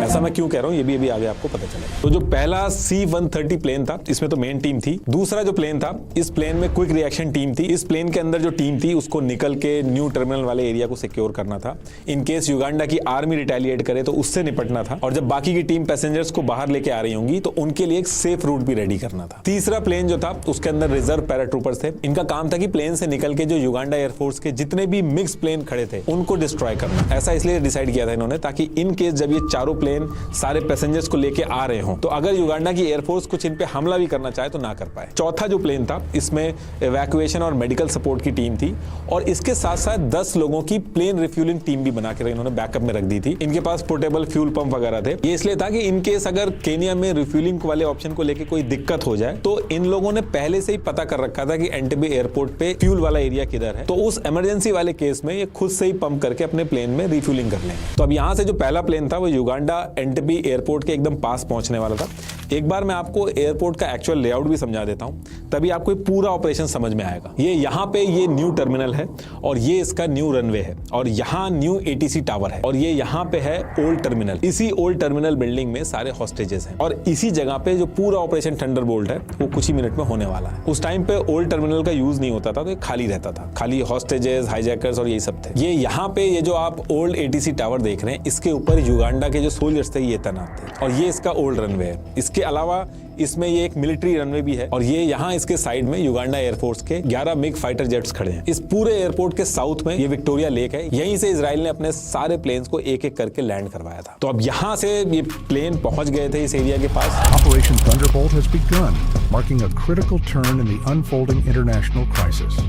ऐसा मैं क्यों कह रहा हूं ये भी अभी आगे आपको पता चलेगा। तो जो पहला C-130 प्लेन था इसमें तो मेन टीम थी। दूसरा जो प्लेन था इस प्लेन में क्विक रिएक्शन टीम थी। इस प्लेन के अंदर जो टीम थी उसको निकल के न्यू टर्मिनल वाले एरिया को सिक्योर करना था। इन केस युगांडा की आर्मी रिटेलिएट करे तो उससे निपटना था और जब बाकी की टीम पैसेंजर्स को बाहर लेके आ रही होंगी तो उनके लिए एक सेफ रूट भी रेडी करना था। तीसरा प्लेन जो था उसके अंदर रिजर्व पैराट्रूपर्स थे। इनका काम था कि प्लेन से निकल के जो युगांडा एयरफोर्स के जितने भी मिक्स प्लेन खड़े थे उनको डिस्ट्रॉय करना। ऐसा इसलिए डिसाइड किया था इन्होंने ताकि इन केस जब ये चारों प्लेन सारे पैसेंजर्स को लेके आ रहे हों, तो अगर युगांडा की एयरफोर्स कुछ इन पे हमला भी करना चाहे तो ना कर पाए। चौथा जो प्लेन था, इसमें इवैक्यूएशन और मेडिकल सपोर्ट की टीम थी और इसके साथ साथ 10 लोगों की प्लेन रिफ्यूलिंग टीम भी बना के इन्होंने बैकअप में रख दी थी। इनके पास पोर्टेबल फ्यूल पंप वगैरह थे। ये इसलिए था कि इन केस अगर केनिया में रिफ्यूलिंग वाले ऑप्शन को लेके कोई दिक्कत हो जाए तो इन लोगों ने पहले से ही पता कर रखा था कि एंटेबे एयरपोर्ट पे फ्यूल वाला एरिया किधर है, तो उस इमरजेंसी वाले केस में ये खुद से ही पंप करके अपने प्लेन में रिफ्यूलिंग कर लेंगे। तो अब यहां से जो पहला प्लेन था वो युगांडा एंटेबे एयरपोर्ट के एकदम पास पहुंचने वाला था। एक बार मैं आपको एयरपोर्ट का एक्चुअल लेआउट भी समझा देता हूं, तभी आपको पूरा ऑपरेशन समझ में आएगा। ये यहाँ पे ये न्यू टर्मिनल है और ये इसका न्यू रनवे है और यहाँ न्यू एटीसी टावर है और ये यहाँ पे है ओल्ड टर्मिनल। इसी ओल्ड टर्मिनल बिल्डिंग में सारे हॉस्टेजेस हैं और इसी जगह पे जो पूरा ऑपरेशन थंडरबोल्ट है वो कुछ ही मिनट में होने वाला है। उस टाइम पे ओल्ड टर्मिनल का यूज नहीं होता था, तो ये खाली रहता था, खाली हॉस्टेजेस, हाईजैकर्स और यही सब थे। ये यहाँ पे ये जो आप ओल्ड एटीसी टावर देख रहे हैं, इसके ऊपर युगांडा के जो सोल्जर्स थे ये तैनात थे और ये इसका ओल्ड रनवे है। इसके अलावा इसमें ये एक मिलिट्री रनवे भी है और ये यहाँ इसके साइड में युगांडा एयरफोर्स के 11 मिग फाइटर जेट्स खड़े हैं। इस पूरे एयरपोर्ट के साउथ में ये विक्टोरिया लेक है, यहीं से इजराइल ने अपने सारे प्लेन्स को एक एक करके लैंड करवाया था। तो अब यहाँ से ये प्लेन पहुंच गए थे इस एरिया के पास।
Operation Thunderbolt has begun, marking a critical turn in the unfolding international crisis.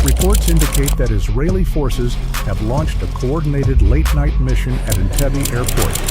Reports indicate that Israeli forces have launched a coordinated late-night mission at Entebbe Airport.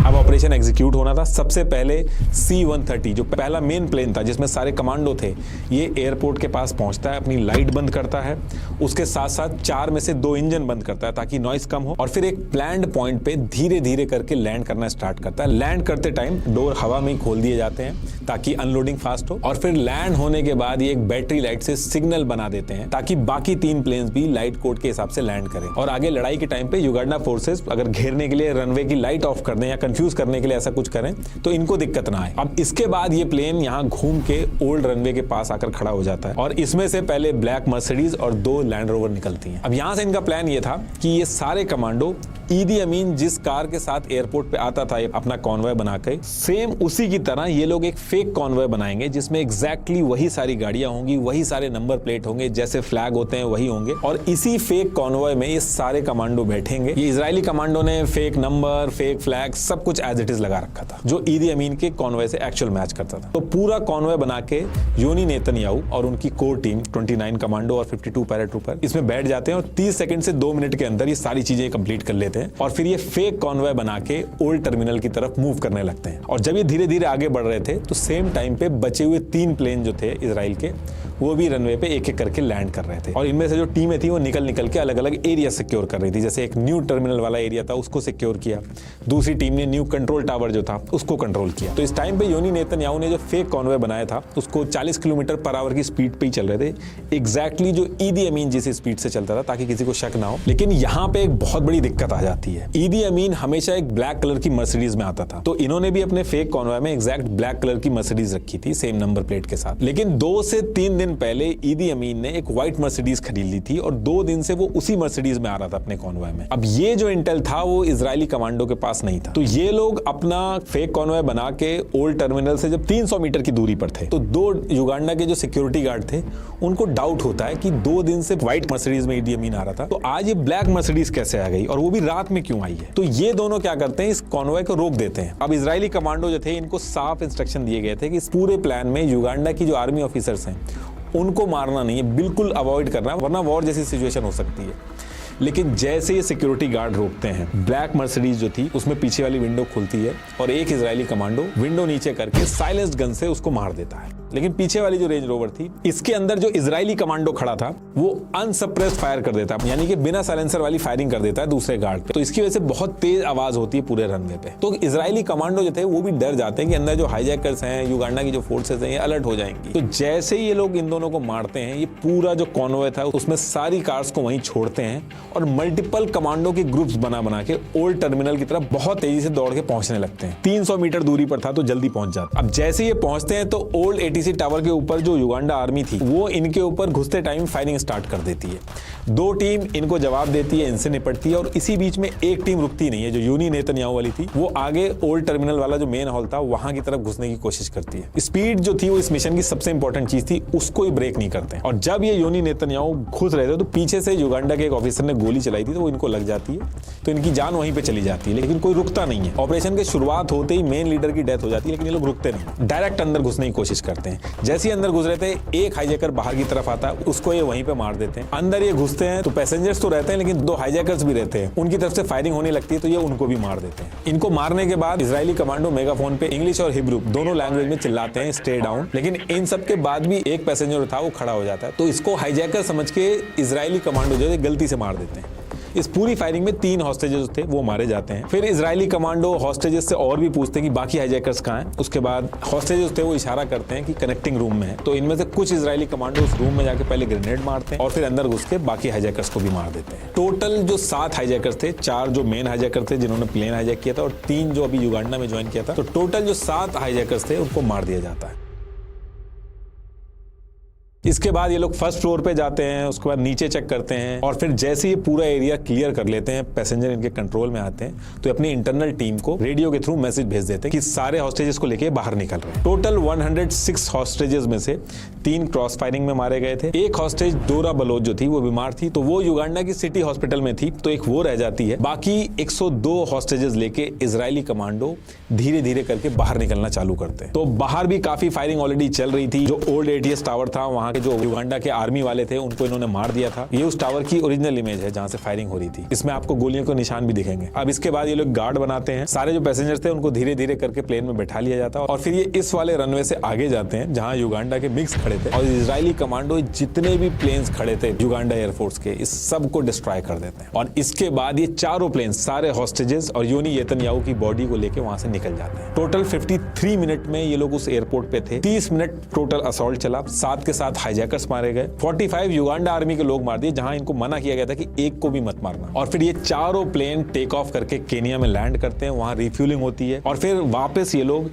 अब ऑपरेशन एग्जीक्यूट होना था। सबसे पहले C-130 जो पहला main plane था जिसमें सारे कमांडो थे, ये एयरपोर्ट के पास पहुंचता है, अपनी लाइट बंद करता है, उसके साथ साथ 4 में से 2 इंजन बंद करता है ताकि नॉइस कम हो और फिर एक प्लान्ड पॉइंट पे धीरे धीरे करके लैंड करना स्टार्ट करता है। लैंड करते टाइम डोर हवा में खोल दिए जाते हैं ताकि अनलोडिंग फास्ट हो और फिर लैंड होने के बाद ये एक बैटरी लाइट से सिग्नल बना देते हैं ताकि बाकी 3 प्लेन्स भी लाइट कोड के हिसाब से लैंड करें और आगे लड़ाई के टाइम पे युगांडा फोर्सेस अगर घेरने के लिए रनवे की लाइट ऑफ कर दें या कंफ्यूज करने के लिए ऐसा कुछ करें तो इनको दिक्कत ना आए। अब इसके बाद ये प्लेन यहाँ घूम के ओल्ड रनवे के पास आकर खड़ा हो जाता है और इसमें से पहले ब्लैक मर्सिडीज और 2 लैंड रोवर निकलती हैं। अब यहाँ से इनका प्लान ये था कि ये सारे कमांडो ईदी अमीन जिस कार के साथ एयरपोर्ट पे आता था अपना कॉन्वॉय बना के, सेम उसी की तरह ये लोग एक फेक कॉन्वॉय बनाएंगे जिसमें एग्जैक्टली वही सारी गाड़ियां होंगी, वही सारे नंबर प्लेट होंगे, जैसे फ्लैग होते हैं वही होंगे और इसी फेक कॉन्वॉय में ये सारे कमांडो बैठेंगे। ये इजरायली कमांडो ने फेक नंबर, फेक फ्लैग सब कुछ एज इट इज लगा रखा था जो ईदी अमीन के कॉन्वॉय से एक्चुअल मैच करता था। तो पूरा कॉन्वॉय बना के योनी नेतन्याहू और उनकी कोर टीम 29 कमांडो और 52 पैराट्रूपर इसमें बैठ जाते हैं और 30 सेकंड से 2 मिनट के अंदर ये सारी चीजें कंप्लीट कर लेते हैं और फिर ये फेक कॉन्वॉय बना के ओल्ड टर्मिनल की तरफ मूव करने लगते हैं। और जब ये धीरे धीरे आगे बढ़ रहे थे तो सेम टाइम पे बचे हुए 3 प्लेन जो थे इजराइल के वो भी रनवे पे एक एक करके लैंड कर रहे थे और इनमें से जो टीमें थी वो निकल के अलग अलग एरिया सिक्योर कर रही थी। जैसे एक न्यू टर्मिनल वाला एरिया था उसको सिक्योर किया, दूसरी टीम ने न्यू कंट्रोल टावर जो था उसको कंट्रोल किया। तो इस टाइम पे योनी नेतन्याहू ने जो फेक कॉन्वॉय बनाया था उसको 40 किलोमीटर पर आवर की स्पीड पे ही चल रहे थे, एग्जैक्टली जो ईदी अमीन जिस स्पीड से चलता था ताकि किसी को शक ना हो। लेकिन यहाँ पे एक बहुत बड़ी दिक्कत आ जाती है। ईदी अमीन हमेशा एक ब्लैक कलर की मर्सिडीज में आता था, तो इन्होंने भी अपने फेक कॉन्वॉय में एग्जैक्ट ब्लैक कलर की मर्सिडीज रखी थी सेम नंबर प्लेट के साथ। लेकिन 2 से 3 दिन पहले ईदी अमीन ने एक व्हाइट मर्सिडीज खरीद ली थी और 2 दिन से वो उसी मर्सिडीज में आ रहा था अपने कॉन्वॉय में। अब ये जो इंटेल था वो इजरायली कमांडो के पास नहीं था, तो ये लोग अपना फेक कॉन्वॉय बना के ओल्ड टर्मिनल से जब 300 मीटर की दूरी पर थे तो 2 युगांडा के जो सिक्योरिटी गार्ड थे उनको डाउट होता है कि 2 दिन से व्हाइट मर्सिडीज में ईदी अमीन आ रहा था, तो आज ये ब्लैक मर्सिडीज कैसे आ गई और वो भी रात में क्यों आई है। तो ये दोनों क्या करते हैं, इस कॉन्वॉय को रोक देते हैं। अब इजरायली कमांडो जो थे इनको साफ इंस्ट्रक्शन दिए गए थे कि इस पूरे प्लान में युगांडा की जो आर्मी ऑफिसर्स हैं उनको मारना नहीं है, बिल्कुल अवॉइड करना, वरना वॉर जैसी सिचुएशन हो सकती है। लेकिन जैसे ये सिक्योरिटी गार्ड रोकते हैं, ब्लैक मर्सिडीज जो थी उसमें पीछे वाली विंडो खुलती है और एक इजरायली कमांडो विंडो नीचे करके साइलेंस्ड गन से उसको मार देता है। लेकिन पीछे वाली जो रेंज रोवर थी इसके अंदर जो इजरायली कमांडो खड़ा था वो अनसप्रेस्ड फायर कर देता है, यानी कि बिना साइलेंसर वाली फायरिंग कर देता है दूसरे गार्ड पे। तो इसकी वजह से बहुत तेज आवाज होती है पूरे रनवे पे। तो इजरायली कमांडो जो थे वो भी डर जाते हैं कि अंदर जो हाईजैकर्स हैं, युगांडा की जो फोर्सेस हैं, ये अलर्ट हो जाएंगी। तो जैसे ही ये लोग इन दोनों को मारते हैं, ये पूरा जो कॉन्वॉय था उसमें सारी कार्स को वहीं छोड़ते हैं और मल्टीपल कमांडो के ग्रुप्स बना के ओल्ड टर्मिनल की तरफ बहुत तेजी से दौड़ के पहुंचने लगते हैं। 300 मीटर दूरी पर था तो जल्दी पहुंच जाता। अब जैसे ये पहुंचते हैं तो ओल्ड आईटीसी टावर के ऊपर जो युगांडा आर्मी थी वो इनके ऊपर घुसते टाइम फायरिंग स्टार्ट कर देती है। 2 टीम इनको जवाब देती है, इनसे निपटती है और इसी बीच में एक टीम रुकती नहीं है। जो यूनी नेतन्याहू वाली थी वो आगे ओल्ड टर्मिनल वाला जो मेन हॉल था वहां की तरफ घुसने की कोशिश करती है। स्पीड जो थी वो इस मिशन की सबसे इंपॉर्टेंट चीज थी, उसको ही ब्रेक नहीं करते। और जब ये यूनी नेतन्याहू घुस रहे थे तो पीछे से युगांडा के एक ऑफिसर ने गोली चलाई थी, तो वो इनको लग जाती है, तो इनकी जान वहीं पे चली जाती है। लेकिन कोई रुकता नहीं है। ऑपरेशन के शुरुआत होते ही मेन लीडर की डेथ हो जाती है, लेकिन ये लोग रुकते नहीं, डायरेक्ट अंदर घुसने की कोशिश करते हैं। जैसे ही अंदर घुस रहे थे, एक हाईजैकर बाहर की तरफ आता है, उसको ये वहीं पे मार देते हैं। अंदर ये घुसते हैं तो पैसेंजर्स तो रहते हैं, लेकिन 2 हाईजैकर्स भी रहते हैं, उनकी तरफ से फायरिंग होने लगती है, तो ये उनको भी मार देते हैं। इनको मारने के बाद इजरायली कमांडो मेगाफोन पे इंग्लिश और हिब्रू दोनों लैंग्वेज में चिल्लाते हैं स्टे डाउन, लेकिन इन सब के बाद भी एक पैसेंजर था वो खड़ा हो जाता है, तो इसको हाईजैकर समझ के इजरायली कमांडो जो है गलती से मार देते हैं। इस पूरी फायरिंग में 3 हॉस्टेजेस थे वो मारे जाते हैं। फिर इजरायली कमांडो हॉस्टेजेस से और भी पूछते हैं कि बाकी हाईजैकर्स कहाँ हैं। उसके बाद हॉस्टेजेस थे वो इशारा करते हैं कि कनेक्टिंग रूम में है, तो इनमें से कुछ इजरायली कमांडो उस रूम में जाके पहले ग्रेनेड मारते हैं और फिर अंदर घुस के बाकी हाईजैकर्स को भी मार देते हैं। टोटल जो 7 हाईजैकर्स थे, 4 जो मेन हाईजैकर थे जिन्होंने प्लेन हाईजैक किया था और 3 जो अभी युगांडा में ज्वाइन किया था, तो टोटल जो 7 हाईजैकर्स थे उनको मार दिया जाता है। इसके बाद ये लोग फर्स्ट फ्लोर पे जाते हैं, उसके बाद नीचे चेक करते हैं और फिर जैसे ये पूरा एरिया क्लियर कर लेते हैं, पैसेंजर इनके कंट्रोल में आते हैं, तो अपनी इंटरनल टीम को रेडियो के थ्रू मैसेज भेज देते हैं कि सारे हॉस्टेजेस को लेके बाहर निकल रहे हैं। टोटल 106 हॉस्टेजेस में से 3 क्रॉस फायरिंग में मारे गए थे। एक हॉस्टेज डोरा बलोच जो थी वो बीमार थी, तो वो युगांडा की सिटी हॉस्पिटल में थी, तो एक वो रह जाती है। बाकी 102 हॉस्टेजेस लेके इजरायली कमांडो धीरे धीरे करके बाहर निकलना चालू करते हैं। तो बाहर भी काफी फायरिंग ऑलरेडी चल रही थी। जो ओल्ड एटीएस टावर था वहां के जो युगांडा के आर्मी वाले थे उनको इन्होंने मार दिया था। ये उस टावर की ओरिजिनल इमेज है जहां से फायरिंग हो रही थी। इसमें आपको गोलियों के निशान भी दिखेंगे। अब इसके बाद ये लोग गार्ड बनाते हैं। सारे जो पैसेंजर्स थे उनको धीरे धीरे करके प्लेन में बैठा लिया जाता है और फिर ये इस वाले रनवे से आगे जाते हैं जहां युगांडा के मिक्स खड़े थे और इजरायली कमांडो जितने भी प्लेन्स खड़े थे युगांडा एयरफोर्स के, इस सब को डिस्ट्रॉय कर देते हैं। और इसके बाद ये चारों प्लेन सारे हॉस्टेजेस और यूनी नेतन्याहू की बॉडी को लेकर वहां से निकल जाते हैं। टोटल 53 मिनट में ये लोग उस एयरपोर्ट पे थे। 30 मिनट टोटल असॉल्ट चला, 7 के साथ हाईजैकर्स मारे गए, 45 युगांडा आर्मी के लोग मार दिए जहां इनको मना किया गया था कि एक को भी मत मारना। और फिर ये चारों प्लेन टेक ऑफ करके केनिया में लैंड करते हैं, वहां रिफ्यूलिंग होती है और फिर वापस ये लोग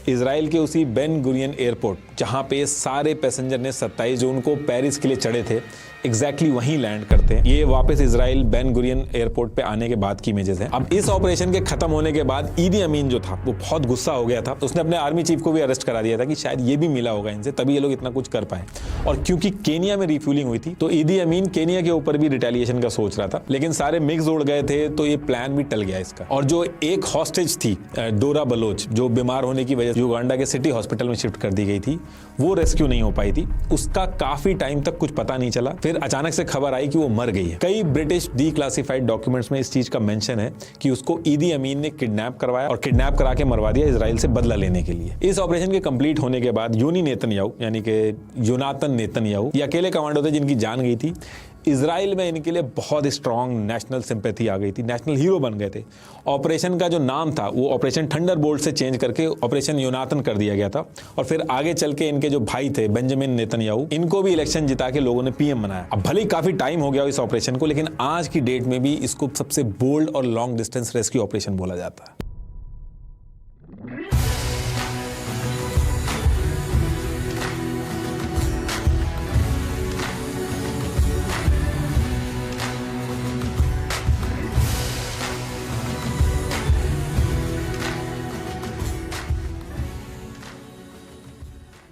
इजराइल के उसी बेन गुरियन एयरपोर्ट जहां पे सारे पैसेंजर ने 27 जून को पेरिस के लिए चढ़े थे, एग्जैक्टली वहीं लैंड करते हैं। ये वापस इजराइल बेन गुरियन एयरपोर्ट पे आने के बाद की इमेजेस हैं। अब इस ऑपरेशन के खत्म होने के बाद ईदी अमीन जो था वो बहुत गुस्सा हो गया था, तो उसने अपने आर्मी चीफ को भी अरेस्ट करा दिया था कि शायद ये भी मिला होगा इनसे, तभी ये लोग इतना कुछ कर पाए। और क्योंकि केनिया में रिफ्यूलिंग हुई थी तो ईदी अमीन केनिया के ऊपर भी रिटेलिएशन का सोच रहा था, लेकिन सारे मिक्स उड़ गए थे तो ये प्लान भी टल गया इसका। और जो एक हॉस्टेज थी डोरा बलोच जो बीमार होने की वजह से युगांडा के सिटी हॉस्पिटल में शिफ्ट कर दी गई थी, वो रेस्क्यू नहीं हो पाई थी। उसका काफी टाइम तक कुछ पता नहीं चला, फिर अचानक से खबर आई कि वो मर गई है। कई ब्रिटिश डीक्लासिफाइड डॉक्यूमेंट्स में इस चीज का मेंशन है कि उसको ईदी अमीन ने किडनैप करवाया और किडनैप करा के मरवा दिया इजराइल से बदला लेने के लिए। इस ऑपरेशन के कंप्लीट होने के बाद यूनी नेतन्याहू यानी कि योनातन नेतन्याहू ये अकेले कमांडो थे जिनकी जान गई थी। इजराइल में इनके लिए बहुत स्ट्रॉन्ग नेशनल सिंपैथी आ गई थी, नेशनल हीरो बन गए थे। ऑपरेशन का जो नाम था वो ऑपरेशन थंडरबोल्ट से चेंज करके ऑपरेशन योनातन कर दिया गया था। और फिर आगे चल के इनके जो भाई थे बेंजामिन नेतन्याहू, इनको भी इलेक्शन जिता के लोगों ने पीएम बनाया। अब भले ही काफी टाइम हो गया इस ऑपरेशन को, लेकिन आज की डेट में भी इसको सबसे बोल्ड और लॉन्ग डिस्टेंस रेस्क्यू ऑपरेशन बोला जाता है।